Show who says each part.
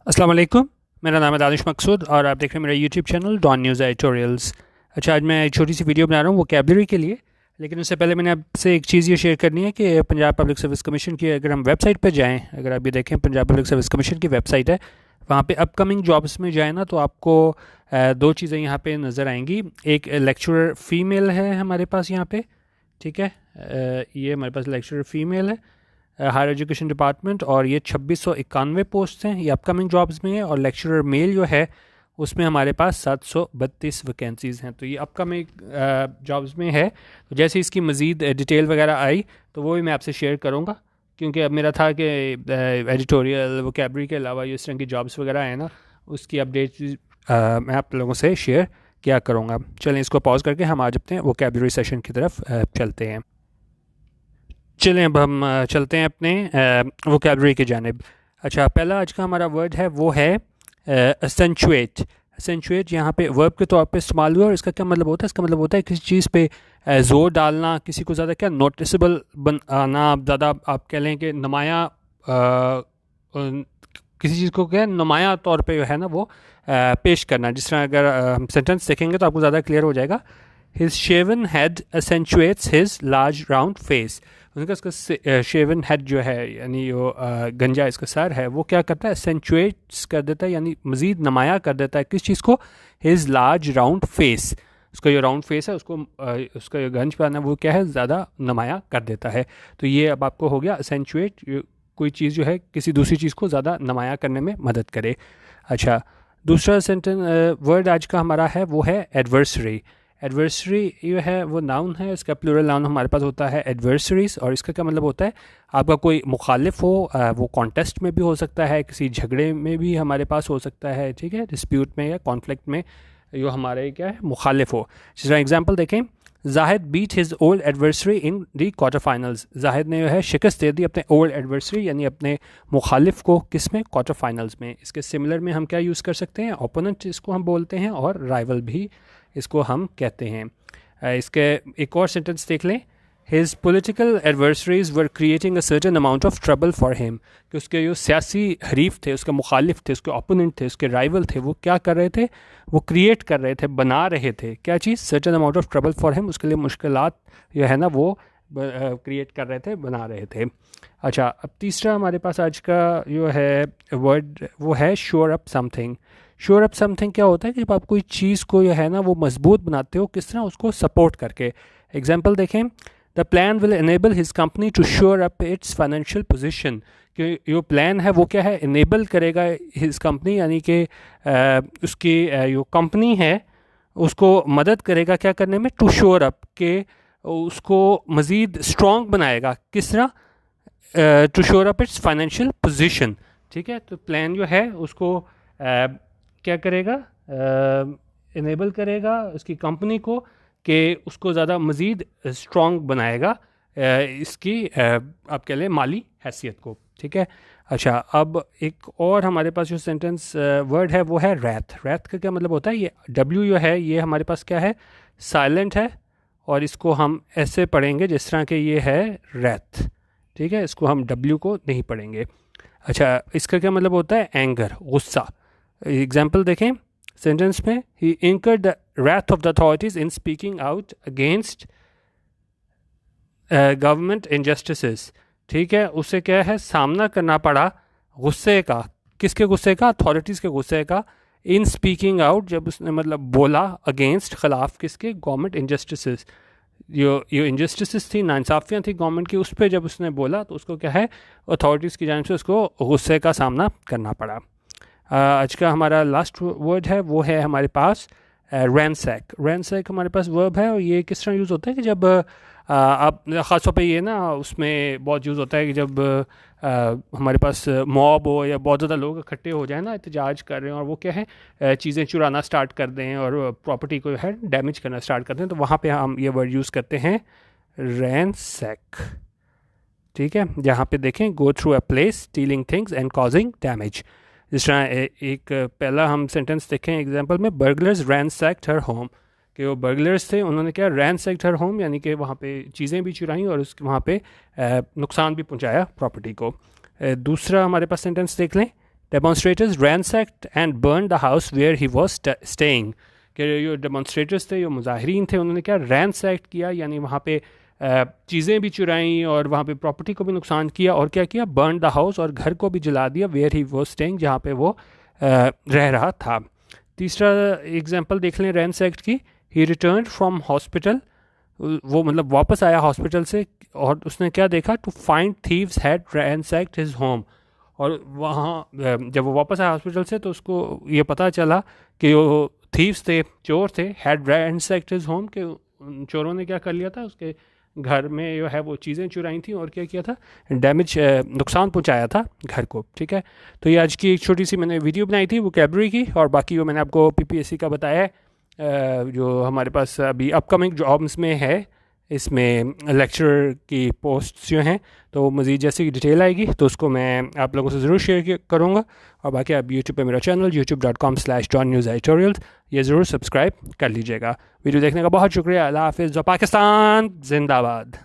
Speaker 1: अस्सलाम वालेकुम। मेरा नाम है दानिश मकसूद और आप देख रहे हैं मेरा YouTube channel Dawn news editorials. अच्छा, आज मैं एक छोटी सी वीडियो बना रहा हूँ वोकैबलरी के लिए। लेकिन उससे पहले मैंने आपसे एक चीज़ ये शेयर करनी है कि पंजाब पब्लिक सर्विस कमीशन की अगर हम वेबसाइट पर जाएँ, अगर आप ये देखें पंजाब पब्लिक सर्विस कमीशन की वेबसाइट है, वहाँ पे अपकमिंग जॉब्स में जाए ना तो आपको दो चीज़ें यहाँ पे नज़र आएंगी। एक लेक्चरर फ़ीमेल है हमारे पास यहाँ पे, ठीक है। ये हमारे पास लेक्चरर फ़ीमेल है हायर एजुकेशन डिपार्टमेंट, और ये 2691 पोस्ट हैं, ये अपकमिंग जॉब्स में है। और लेक्चरर मेल जो है उसमें हमारे पास 732 वैकेंसीज़ हैं। तो ये अपकमिंग जॉब्स में है। तो जैसे इसकी मज़ीद डिटेल वगैरह आई तो वो भी मैं आपसे शेयर करूँगा, क्योंकि अब मेरा था कि एडिटोरियल वोकैबलरी के अलावा इस तरह की जॉब्स वगैरह हैं ना, उसकी अपडेट मैं आप लोगों से शेयर क्या करूँगा। चलें, इसको पॉज करके हम आज अपने वोकैबलरी सेशन की तरफ चलते हैं। चलें, अब हम चलते हैं अपने वोकैबलरी की जानिब। अच्छा, पहला आज का हमारा वर्ड है वो है एसेंचुएट। एसेंचुएट यहाँ पे वर्ब के तौर पे इस्तेमाल हुआ, और इसका क्या मतलब होता है? इसका मतलब होता है किसी चीज़ पे ज़ोर डालना, किसी को ज़्यादा क्या नोटिसेबल बनाना, ज़्यादा आप कह लें कि नुमाया किसी चीज़ को क्या नुमाया तौर पे जो है ना वो पेश करना। जिस तरह अगर हम सेंटेंस देखेंगे तो आपको ज़्यादा क्लियर हो जाएगा। His shaven head accentuates his large round face। उनका इसका शेवन हेड जो है यानी वो गंजा इसका सर है, वो क्या करता है? एसेंचुएट्स कर देता है, यानी मज़ीद नुमाया कर देता है किस चीज़ को? His large round face. उसका जो राउंड फेस है उसको उसका जो गंज पाना वो क्या है? ज़्यादा नुमाया कर देता है। तो ये अब आपको हो गया एसेंचुएट, कोई चीज़ जो है किसी दूसरी चीज़ को ज़्यादा नुमाया करने में मदद करे। अच्छा, दूसरा सेंटेंस वर्ड आज का हमारा है वो है एडवर्सरी। एडवर्सरी ये है वो नाउन है, इसका प्लूरल नाउन हमारे पास होता है एडवर्सरीज। और इसका क्या मतलब होता है? आपका कोई मुखालिफ हो, वो कॉन्टेस्ट में भी हो सकता है, किसी झगड़े में भी हमारे पास हो सकता है, ठीक है, डिस्प्यूट में या कॉन्फ्लिक्ट में जो हमारे क्या है मुखालिफ हो। जिस तरह एग्जाम्पल देखें, Zahid beat his old adversary in the quarter finals. Zahid ने जो है शिकस्त दे दी अपने ओल्ड एडवर्सरी यानी अपने मुखालिफ को, किस में? क्वार्टर फाइनल्स में। इसके सिमिलर में हम क्या यूज़ कर सकते हैं? ओपोनेंट इसको हम बोलते हैं, और राइवल भी इसको हम कहते हैं। इसके एक और सेंटेंस देख लें, his political adversaries were creating a certain amount of trouble for him. कि उसके जो सियासी हरीफ थे, उसके मुखालिफ थे, उसके ओपोनेंट थे, उसके राइवल थे, वो क्या कर रहे थे? वो क्रिएट कर रहे थे, बना रहे थे क्या चीज़? Certain amount of trouble for him. उसके लिए मुश्किलात जो है ना वो क्रिएट कर रहे थे, बना रहे थे। अच्छा, अब तीसरा हमारे पास आज का जो है वर्ड वो है sure up something. Sure up something क्या होता है कि जब आप कोई चीज़ को जो है ना वो मजबूत बनाते हो, किस तरह? उसको सपोर्ट करके। एग्जाम्पल देखें, the plan will enable his company to shore up its financial position. कि जो प्लान है वो क्या है? इनेबल करेगा हिज कंपनी, यानी कि उसकी जो कंपनी है उसको मदद करेगा क्या करने में? टू श्योर अप, के उसको मज़ीद स्ट्रॉन्ग बनाएगा। किस तरह? To shore up its financial position, ठीक है। तो प्लान जो है उसको क्या करेगा? इनेबल करेगा उसकी कंपनी को कि उसको ज़्यादा मज़ीद स्ट्रॉन्ग बनाएगा इसकी आप कह लें माली हैसियत को, ठीक है। अच्छा, अब एक और हमारे पास जो सेंटेंस वर्ड है वो है रैथ। रैथ का क्या मतलब होता है? ये डब्ल्यू जो है ये हमारे पास क्या है? साइलेंट है, और इसको हम ऐसे पढ़ेंगे जिस तरह के ये है रैथ, ठीक है। इसको हम डब्ल्यू को नहीं पढ़ेंगे। अच्छा, इसका क्या मतलब होता है? एंगर, गुस्सा। एग्जाम्पल देखें सेंटेंस में, he incurred the wrath of the authorities in speaking out against government injustices। ठीक है, उसे क्या है? सामना करना पड़ा गुस्से का। किसके गुस्से का? अथॉरिटीज़ के गुस्से का। इन स्पीकिंग आउट, जब उसने मतलब बोला अगेंस्ट, खिलाफ किसके? Government injustices। जो इनजस्टिस थी, नाइंसाफ़ियाँ थी गवर्नमेंट की, उस पर जब उसने बोला तो उसको क्या है? अथॉरिटीज़ की जानिब से उसको गुस्से का सामना करना पड़ा। आज का हमारा लास्ट वर्ड है वो है हमारे पास रैनसैक। रैनसैक हमारे पास वर्ब है, और ये किस तरह यूज़ होता है कि जब आप ख़ास तौर पे ये ना उसमें बहुत यूज़ होता है कि जब हमारे पास मॉब हो या बहुत ज़्यादा लोग इकट्ठे हो जाए ना, एहतजाज कर रहे हैं, और वो क्या है चीज़ें चुराना स्टार्ट कर दें और प्रॉपर्टी को है डैमेज करना स्टार्ट कर दें, तो वहाँ पे हम ये वर्ड यूज़ करते हैं रैनसैक, ठीक है। जहाँ पे देखें, go through a place stealing things and causing damage. जिस तरह एक पहला हम सेंटेंस देखें एग्जांपल में, बर्गलर्स रैनसैक्ड हर होम। कि वो बर्गलर्स थे, उन्होंने क्या? रैनसैक्ड हर होम, यानी कि वहाँ पे चीज़ें भी चुराई और उसके वहाँ पे नुकसान भी पहुँचाया प्रॉपर्टी को। दूसरा हमारे पास सेंटेंस देख लें, demonstrators ransacked and burned the house where he was staying. कि जो डेमोन्स्ट्रेटर्स थे, जो मुजाहिरीन थे, उन्होंने क्या रैंसैक्ट किया, यानी वहाँ पे चीज़ें भी चुराई और वहाँ पे प्रॉपर्टी को भी नुकसान किया, और क्या किया, बर्न द हाउस, और घर को भी जला दिया, वेयर ही वॉज स्टेइंग, जहाँ पे वो रह रहा था. तीसरा एग्जांपल देख लें रैंसैक्ट की. ही रिटर्न फ्रॉम हॉस्पिटल, वो मतलब वापस आया हॉस्पिटल से, और उसने क्या देखा, to find thieves had ransacked his home. और वहाँ जब वो वापस आया हॉस्पिटल से तो उसको ये पता चला कि वो थीव्स थे, चोर थे, हैड रैंसैक्ड हिज होम, कि चोरों ने क्या कर लिया था, उसके घर में जो है वो चीज़ें चुराई थी और क्या किया था, डैमेज, नुकसान पहुंचाया था घर को. ठीक है, तो ये आज की एक छोटी सी मैंने वीडियो बनाई थी वोकैबुलरी की, और बाकी वो मैंने आपको पीपीएससी का बताया है, जो हमारे पास अभी अपकमिंग जॉब्स में है, इसमें लेक्चरर की पोस्ट जो हैं, तो मज़ीद जैसे कि डिटेल आएगी तो उसको मैं आप लोगों से ज़रूर शेयर करूँगा. और बाकी आप यूट्यूब पे मेरा चैनल youtube.com/DonNewsEditorials ये ज़रूर सब्सक्राइब कर लीजिएगा. वीडियो देखने का बहुत शुक्रिया. अल्लाह हाफ़िज़. पाकिस्तान जिंदाबाद.